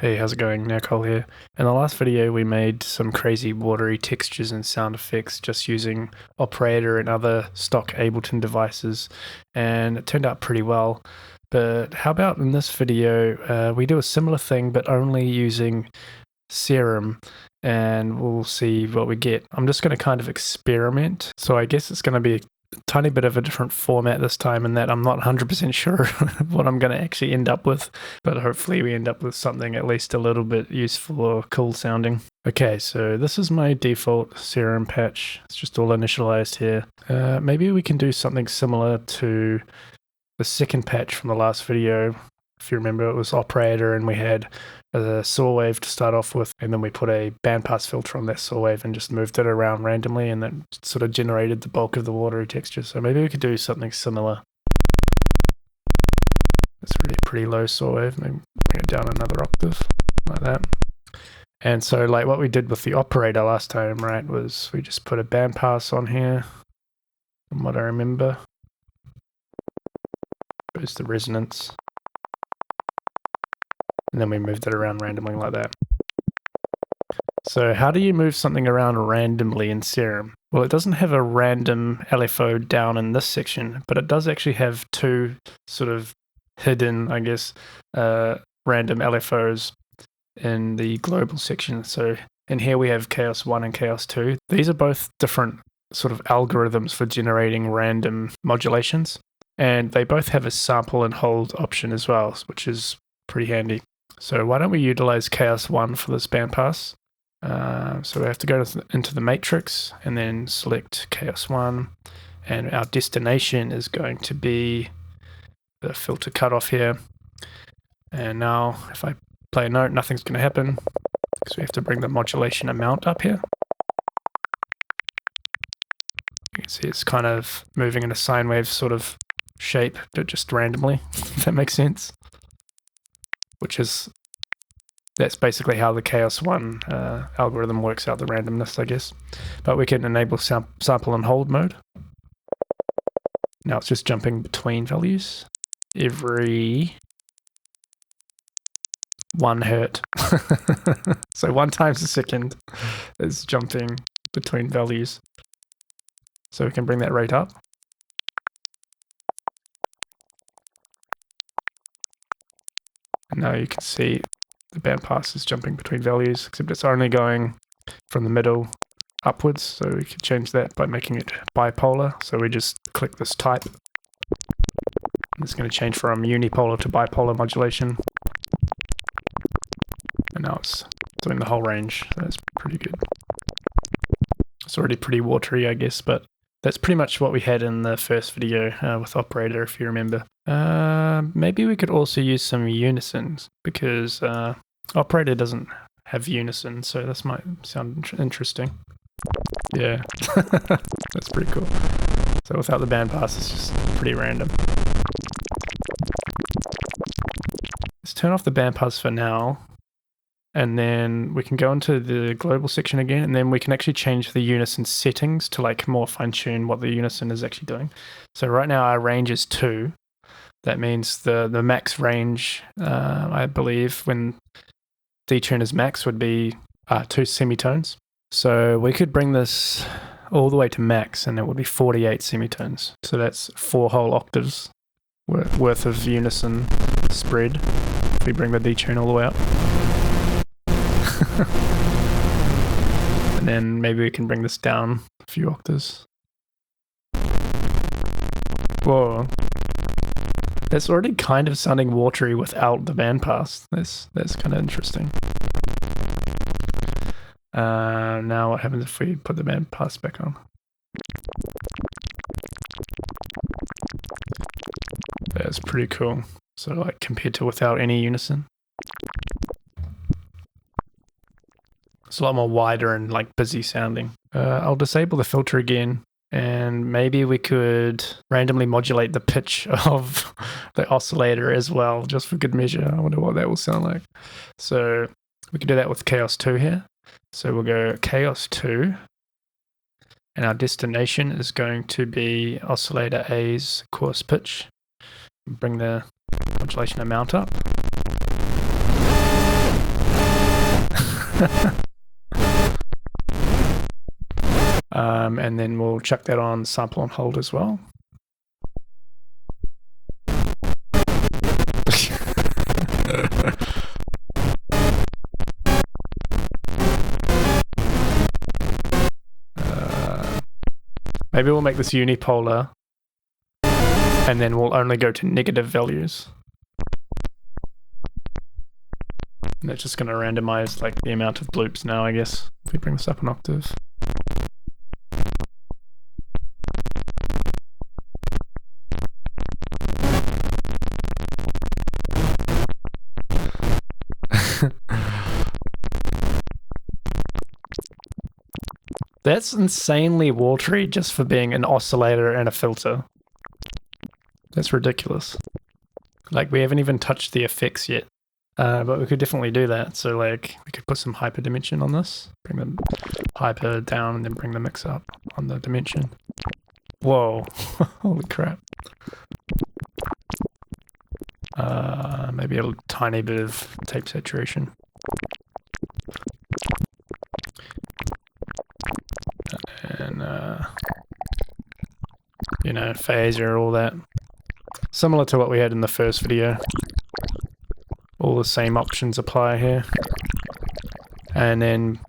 Hey, how's it going? Nicole here. In the last video, we made some crazy watery textures and sound effects just using Operator and other stock Ableton devices, and it turned out pretty well. But how about in this video, we do a similar thing, but only using Serum, and we'll see what we get. I'm just going to kind of experiment, so I guess it's going to be a tiny bit of a different format this time, in that I'm not 100% sure what I'm going to actually end up with, but hopefully we end up with something at least a little bit useful or cool sounding. Okay, so this is my default Serum patch. It's just all initialized here. Maybe we can do something similar to the second patch from the last video. If you remember, it was Operator, and we had a saw wave to start off with, and then we put a bandpass filter on that saw wave and just moved it around randomly, and that sort of generated the bulk of the watery texture. So maybe we could do something similar. It's really a pretty low saw wave. Maybe bring it down another octave, like that. And so like what we did with the Operator last time, right, was we just put a bandpass on here, from what I remember. Boost the resonance. And then we moved it around randomly like that. So how do you move something around randomly in Serum? Well, it doesn't have a random LFO down in this section, but it does actually have two sort of hidden, I guess, random LFOs in the global section. So in here we have Chaos 1 and Chaos 2. These are both different sort of algorithms for generating random modulations. And they both have a sample and hold option as well, which is pretty handy. So why don't we utilize Chaos 1 for this bandpass? So we have to go into the matrix and then select Chaos 1. And our destination is going to be the filter cutoff here. And now if I play a note, nothing's going to happen, because we have to bring the modulation amount up here. You can see it's kind of moving in a sine wave sort of shape, but just randomly, if that makes sense. That's basically how the Chaos 1 algorithm works out the randomness, I guess. But we can enable sample and hold mode. Now it's just jumping between values every 1 hertz. So 1 times a second is jumping between values. So we can bring that rate up. And now you can see the bandpass is jumping between values, except it's only going from the middle upwards. So we could change that by making it bipolar. So we just click this type. And it's going to change from unipolar to bipolar modulation. And now it's doing the whole range. So that's pretty good. It's already pretty watery, I guess, but that's pretty much what we had in the first video with Operator, if you remember. Maybe we could also use some unisons, because Operator doesn't have unison, so this might sound interesting. Yeah, that's pretty cool. So without the bandpass, it's just pretty random. Let's turn off the bandpass for now. And then we can go into the global section again, and then we can actually change the unison settings to like more fine-tune what the unison is actually doing. So right now our range is 2. That means the max range, I believe, when detune is max, would be 2 semitones. So we could bring this all the way to max, and it would be 48 semitones. So that's 4 whole octaves worth of unison spread if we bring the detune all the way up. And then maybe we can bring this down a few octaves. Whoa. That's already kind of sounding watery without the bandpass. That's kind of interesting. Now what happens if we put the bandpass back on? That's pretty cool. So like compared to without any unison. It's a lot more wider and like busy sounding. I'll disable the filter again, and maybe we could randomly modulate the pitch of the oscillator as well, just for good measure. I wonder what that will sound like. So we can do that with Chaos 2 here. So we'll go Chaos 2, and our destination is going to be oscillator A's coarse pitch. Bring the modulation amount up. And then we'll chuck that on sample on hold as well. Maybe we'll make this unipolar, and then we'll only go to negative values. And that's just going to randomize like the amount of bloops now, I guess, if we bring this up an octave. That's insanely watery just for being an oscillator and a filter. That's ridiculous. Like, we haven't even touched the effects yet. But we could definitely do that. So, like, we could put some hyper dimension on this. Bring the hyper down and then bring the mix up on the dimension. Whoa. Holy crap. Maybe a tiny bit of tape saturation. And, you know, phaser, all that. Similar to what we had in the first video. All the same options apply here. And then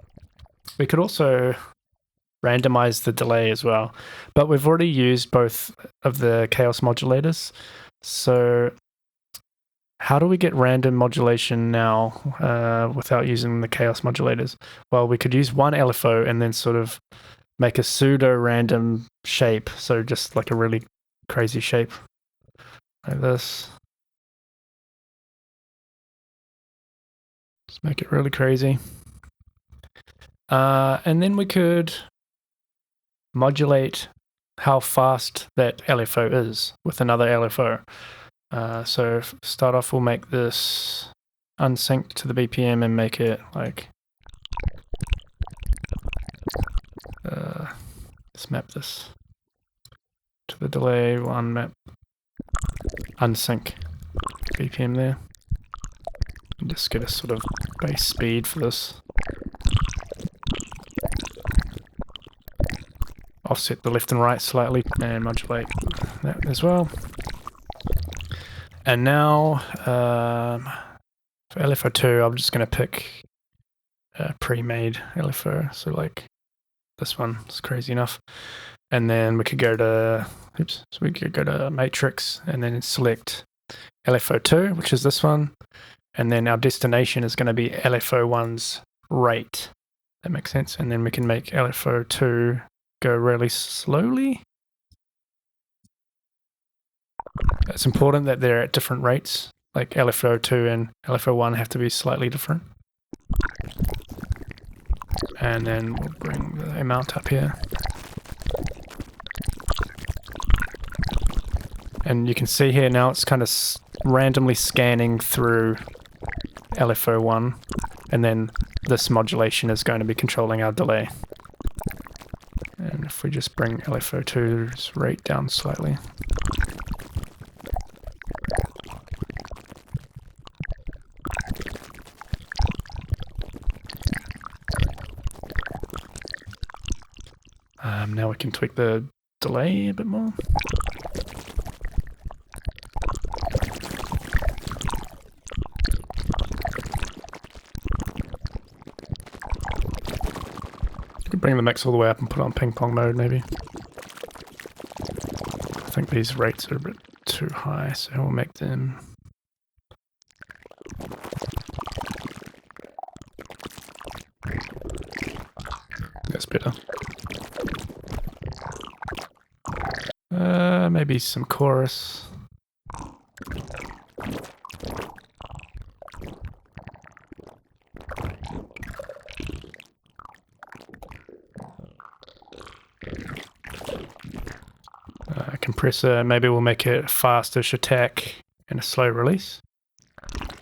we could also randomize the delay as well. But we've already used both of the chaos modulators. So how do we get random modulation now without using the chaos modulators? Well, we could use one LFO and then sort of make a pseudo-random shape. So just like a really crazy shape. Like this. Just make it really crazy. And then we could modulate how fast that LFO is with another LFO. So start off, we'll make this unsynced to the BPM and make it like, let's map this to the delay, we'll unmap, unsync BPM there. And just get a sort of base speed for this. Offset the left and right slightly and modulate that as well. And now for LFO2, I'm just going to pick a pre-made LFO. So like this one is crazy enough. And then we could go to, so we could go to matrix and then select LFO2, which is this one. And then our destination is going to be LFO1's rate. That makes sense. And then we can make LFO2 go really slowly. It's important that they're at different rates. Like LFO2 and LFO1 have to be slightly different. And then we'll bring the amount up here. And you can see here now it's kind of randomly scanning through LFO1, and then this modulation is going to be controlling our delay. And if we just bring LFO2's rate down slightly. Now we can tweak the delay a bit more. Bring the mix all the way up and put it on ping pong mode maybe. I think these rates are a bit too high, so we'll make them that's better. Maybe some chorus. Compressor, maybe we'll make it a fastish attack and a slow release.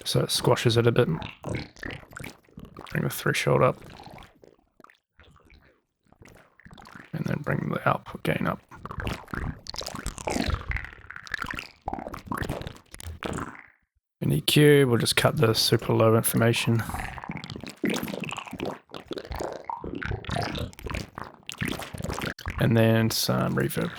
So it squashes it a bit. Bring the threshold up. And then bring the output gain up. In EQ, we'll just cut the super low information. and then some reverb.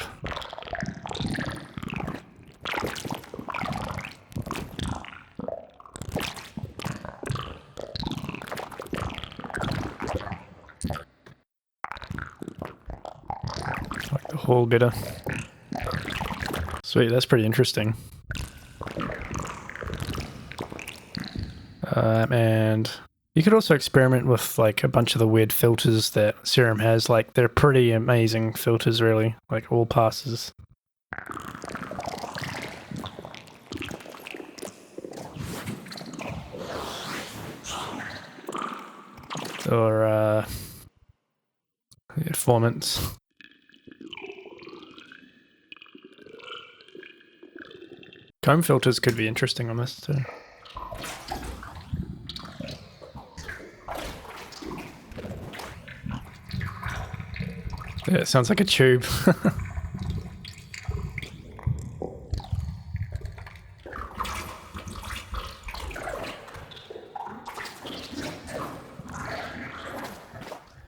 Like the hall better. Sweet, that's pretty interesting. And you could also experiment with like a bunch of the weird filters that Serum has. Like they're pretty amazing filters, really. Like all passes. Or formants. Comb filters could be interesting on this too. Yeah, it sounds like a tube.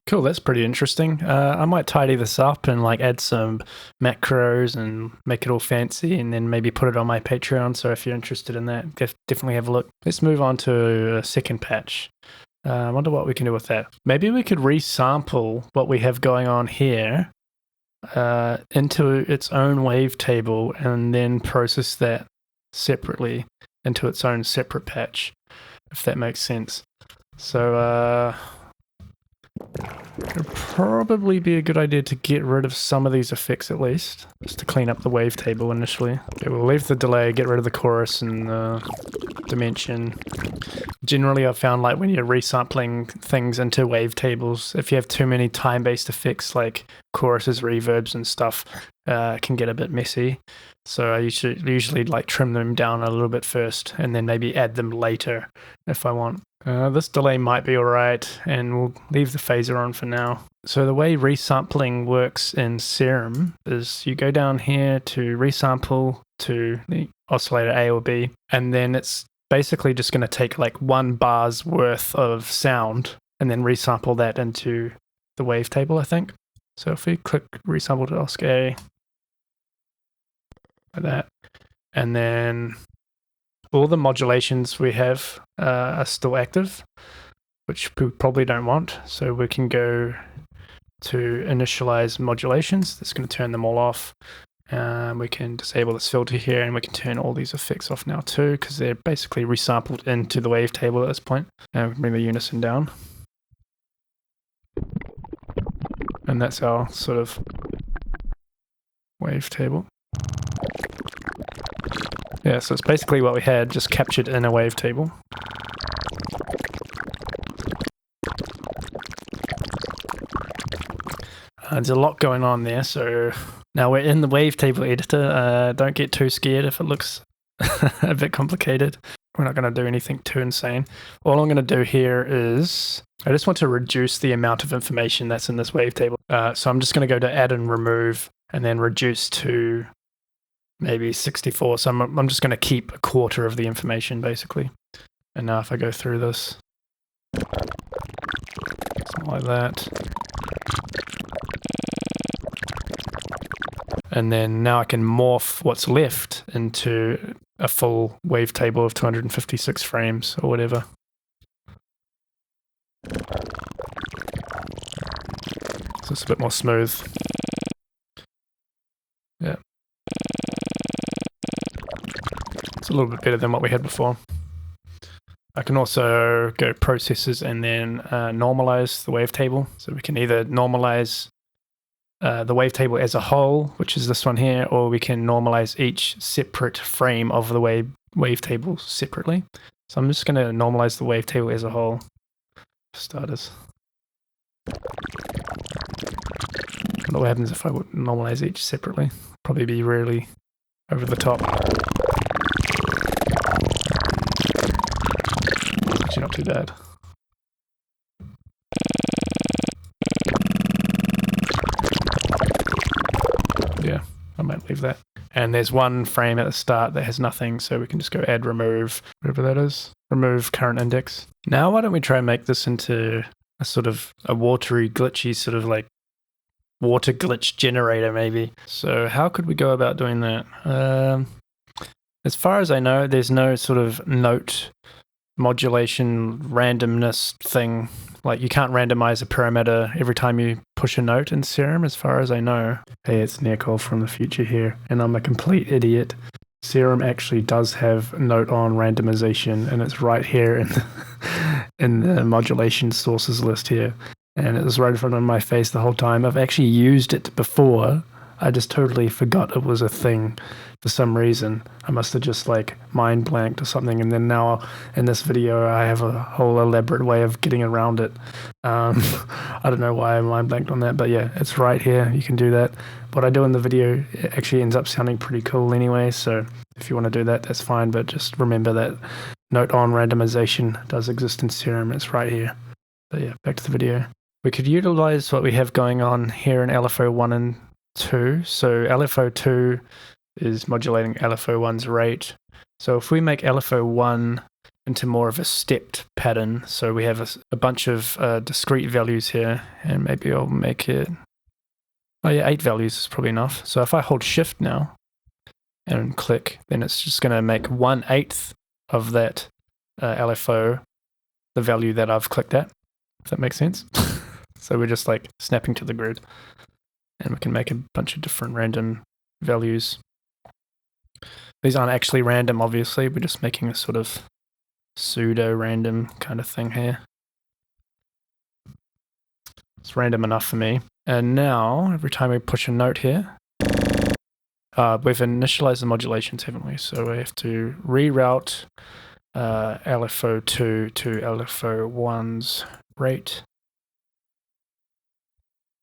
Cool, that's pretty interesting. I might tidy this up and like add some macros and make it all fancy and then maybe put it on my Patreon. So if you're interested in that, definitely have a look. Let's move on to a second patch. I wonder what we can do with that. Maybe we could resample what we have going on here into its own wavetable and then process that separately into its own separate patch, if that makes sense. So it'd probably be a good idea to get rid of some of these effects at least, just to clean up the wavetable initially. Okay, we'll leave the delay, get rid of the chorus and the dimension. Generally, I've found like when you're resampling things into wavetables, if you have too many time-based effects like choruses, reverbs and stuff, it can get a bit messy. So I usually like trim them down a little bit first and then maybe add them later if I want. This delay might be alright, and we'll leave the phaser on for now. So the way resampling works in Serum is you go down here to resample to the oscillator A or B, and then it's basically just going to take like 1 bar's worth of sound and then resample that into the wavetable, I think. So if we click resample to OSC A, like that, and then all the modulations we have are still active, which we probably don't want. So we can go to initialize modulations. That's going to turn them all off. We can disable this filter here, and we can turn all these effects off now too, because they're basically resampled into the wavetable at this point. And we can bring the unison down. And that's our sort of wavetable. Yeah, so it's basically what we had, just captured in a wavetable. There's a lot going on there, so now we're in the wavetable editor. Don't get too scared if it looks a bit complicated. We're not going to do anything too insane. All I'm going to do here is, I just want to reduce the amount of information that's in this wavetable. So I'm just going to go to add and remove, and then reduce to maybe 64. So I'm just going to keep 1/4 of the information basically. And now if I go through this, something like that. And then now I can morph what's left into a full wavetable of 256 frames or whatever. So it's a bit more smooth. Yeah. It's a little bit better than what we had before. I can also go processes and then normalize the wavetable. So we can either normalize the wavetable as a whole, which is this one here, or we can normalize each separate frame of the wavetable separately. So I'm just going to normalize the wavetable as a whole, for starters. I don't know what happens if I would normalize each separately. Probably be really over the top. Actually not too bad. Yeah, I might leave that. And there's one frame at the start that has nothing, so we can just go add, remove, whatever that is. Remove current index. Now why don't we try and make this into a sort of a watery, glitchy sort of like water glitch generator maybe. So how could we go about doing that? As far as I know, there's no sort of note modulation randomness thing. Like you can't randomize a parameter every time you push a note in Serum, as far as I know. Hey, it's Nicole from the future here, and I'm a complete idiot. Serum actually does have note on randomization, and it's right here in the modulation sources list here. And it was right in front of my face the whole time. I've actually used it before. I just totally forgot it was a thing for some reason. I must have just like mind blanked or something. And then now in this video, I have a whole elaborate way of getting around it. I don't know why I mind blanked on that, but yeah, it's right here. You can do that. What I do in the video, it actually ends up sounding pretty cool anyway. So if you want to do that, that's fine. But just remember that note on randomization does exist in Serum. It's right here. But yeah, back to the video. We could utilize what we have going on here in LFO1 and 2. So LFO2 is modulating LFO1's rate. So if we make LFO1 into more of a stepped pattern, so we have a bunch of discrete values here, and maybe I'll make it, oh yeah, 8 values is probably enough. So if I hold shift now and click, then it's just going to make 1/8 of that LFO, the value that I've clicked at, if that makes sense. So we're just like snapping to the grid, and we can make a bunch of different random values. These aren't actually random, obviously. We're just making a sort of pseudo-random kind of thing here. It's random enough for me. And now, every time we push a note here, we've initialized the modulations, haven't we? So we have to reroute LFO2 to LFO1's rate.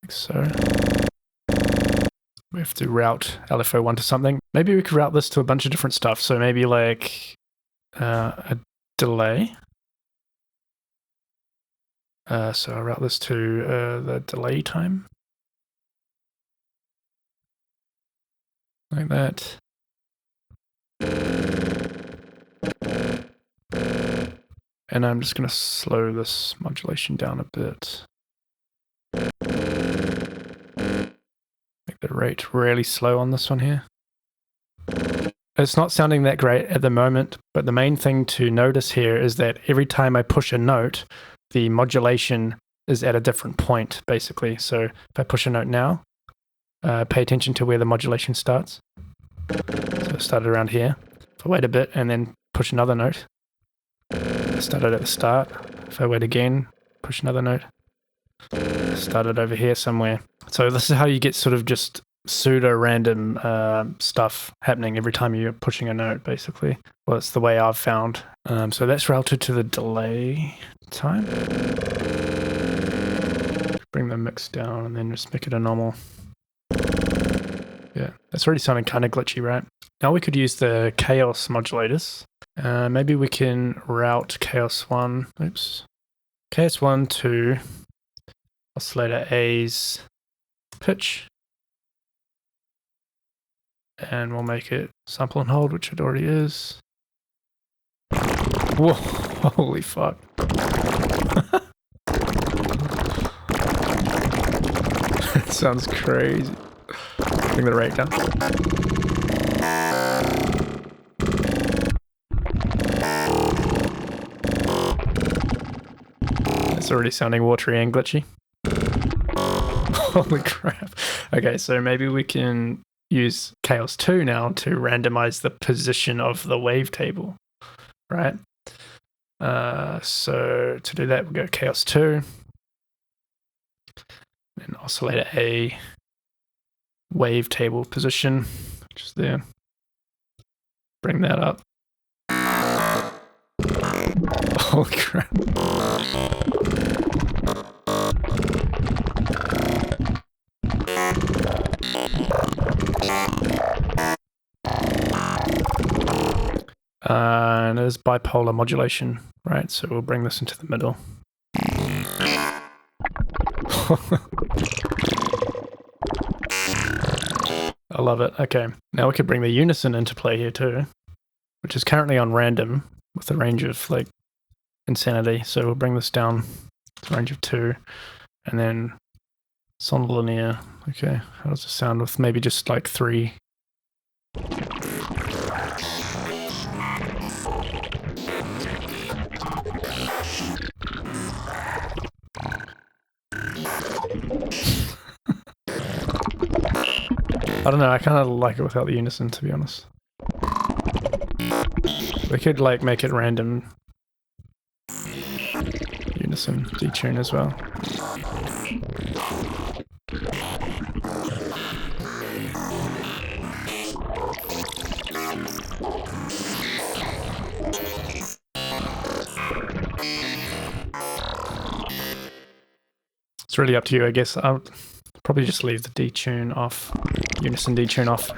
Like so. We have to route LFO1 to something. Maybe we could route this to a bunch of different stuff. So maybe like a delay. So I'll route this to the delay time. Like that. And I'm just going to slow this modulation down a bit. Make the rate really slow on this one here. It's not sounding that great at the moment, but the main thing to notice here is that every time I push a note, the modulation is at a different point, basically. So if I push a note now, pay attention to where the modulation starts. So it started around here. If I wait a bit and then push another note, it started at the start. If I wait again, push another note, it started over here somewhere. So this is how you get sort of just pseudo-random stuff happening every time you're pushing a note, basically. Well, it's the way I've found. So that's routed to the delay time. Bring the mix down and then just make it a normal. Yeah, that's already sounding kind of glitchy, right? Now we could use the chaos modulators. Maybe we can route chaos1, chaos1 to oscillator A's pitch. And we'll make it sample and hold, which it already is. Whoa, holy fuck. That sounds crazy. Bring the rate down. It's already sounding watery and glitchy. Holy crap. Okay, so maybe we can use Chaos 2 now to randomize the position of the wavetable, right? So to do that, we'll go Chaos 2, and oscillator A, wavetable position, which is there. Bring that up. Holy crap. And there's bipolar modulation, right? So we'll bring this into the middle. I love it. Okay, now we could bring the unison into play here too, which is currently on random with a range of like insanity. So we'll bring this down to a range of 2, and then Sonlinear. Okay, how does it sound with maybe just like 3? I don't know, I kind of like it without the unison, to be honest. We could like make it random unison detune as well. It's really up to you, I guess. I'll probably just leave the detune off, unison detune off,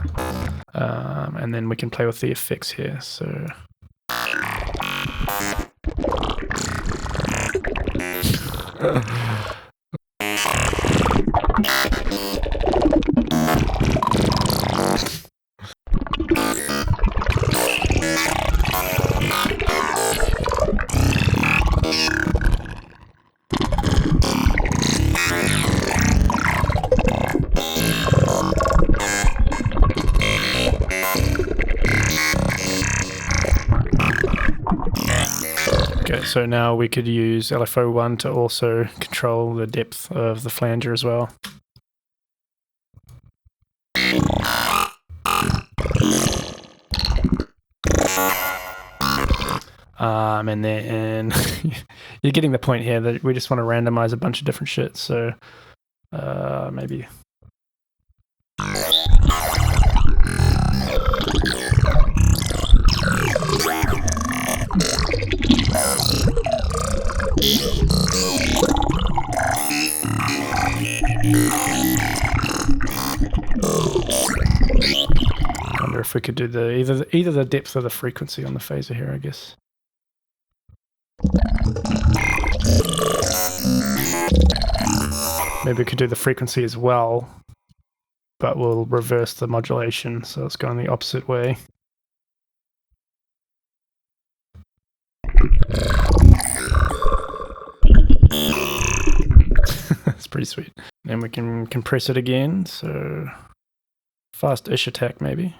and then we can play with the effects here. So okay, so now we could use LFO1 to also control the depth of the flanger as well. And then you're getting the point here that we just want to randomize a bunch of different shit. So maybe. I wonder if we could do the either the depth or the frequency on the phaser here, I guess. Maybe we could do the frequency as well, but we'll reverse the modulation, so it's going the opposite way. That's pretty sweet. Then we can compress it again, so fast-ish attack maybe.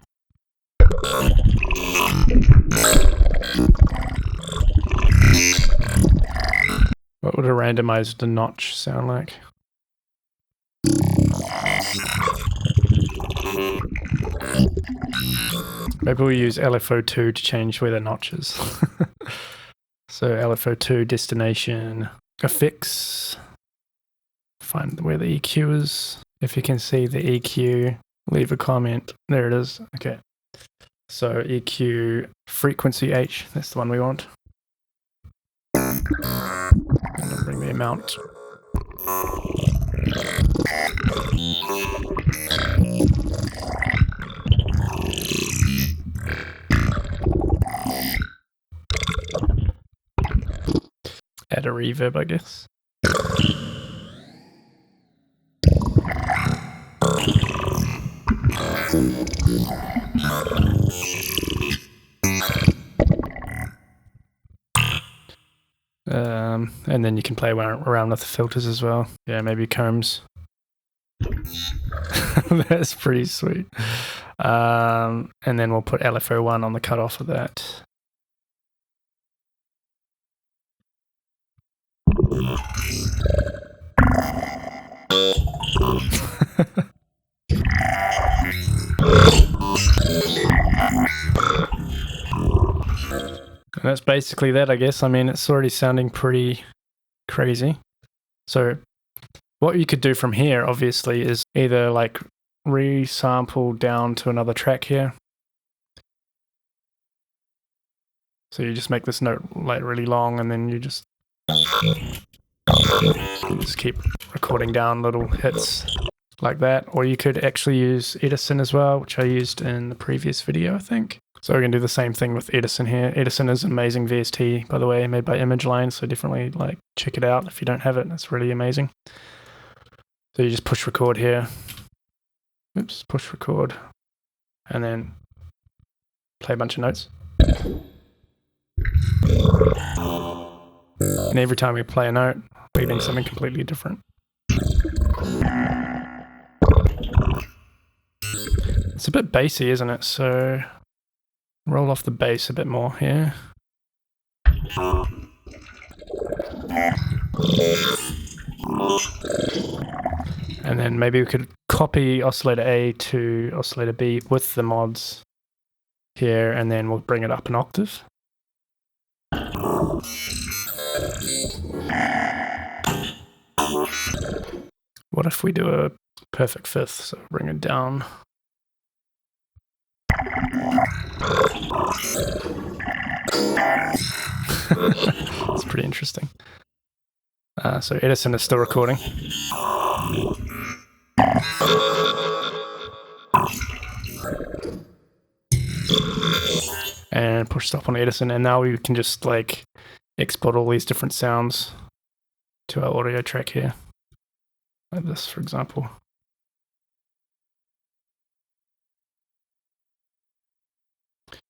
What would a randomized notch sound like? Maybe we'll use LFO2 to change where the notch is. So LFO2 destination effects. Find where the EQ is. If you can see the EQ, leave a comment. There it is. Okay. So EQ frequency H, that's the one we want. And I'll bring the amount. Add a reverb, I guess. And then you can play around with the filters as well. Yeah, maybe combs. That's pretty sweet. And then we'll put LFO1 on the cutoff of that. And that's basically that, I guess. I mean, it's already sounding pretty crazy. So what you could do from here, obviously, is either like resample down to another track here. So you just make this note like really long, and then you just keep recording down little hits like that. Or you could actually use Edison as well, which I used in the previous video, I think. So we're going to do the same thing with Edison here. Edison is an amazing VST, by the way, made by ImageLine, so definitely like check it out if you don't have it. It's really amazing. So you just push record here. Oops, push record. And then play a bunch of notes. And every time we play a note, we're getting something completely different. It's a bit bassy, isn't it? So roll off the bass a bit more here. And then maybe we could copy oscillator A to oscillator B with the mods here, and then we'll bring it up an octave. What if we do a perfect fifth? So bring it down. It's pretty interesting. So Edison is still recording. And push stop on Edison, and now we can just like export all these different sounds to our audio track here. Like this, for example.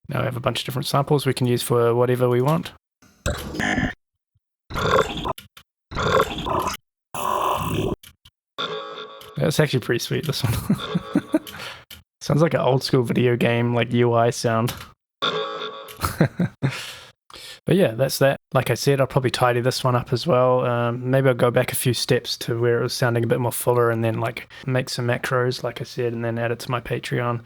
Now we have a bunch of different samples we can use for whatever we want. That's actually pretty sweet, this one. Sounds like an old school video game, like UI sound. But yeah, that's that. Like I said, I'll probably tidy this one up as well. Maybe I'll go back a few steps to where it was sounding a bit more fuller, and then like make some macros, like I said, and then add it to my Patreon.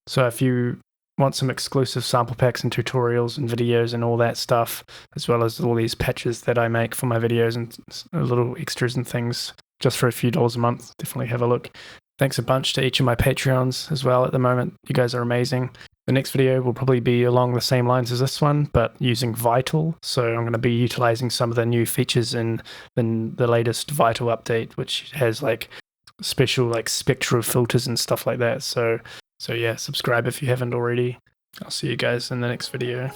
So if you want some exclusive sample packs and tutorials and videos and all that stuff, as well as all these patches that I make for my videos and little extras and things, just for a few dollars a month, definitely have a look. Thanks a bunch to each of my Patreons as well at the moment. You guys are amazing. The next video will probably be along the same lines as this one, but using Vital. So I'm going to be utilizing some of the new features in the latest Vital update, which has like special like spectral filters and stuff like that. So yeah, subscribe if you haven't already. I'll see you guys in the next video.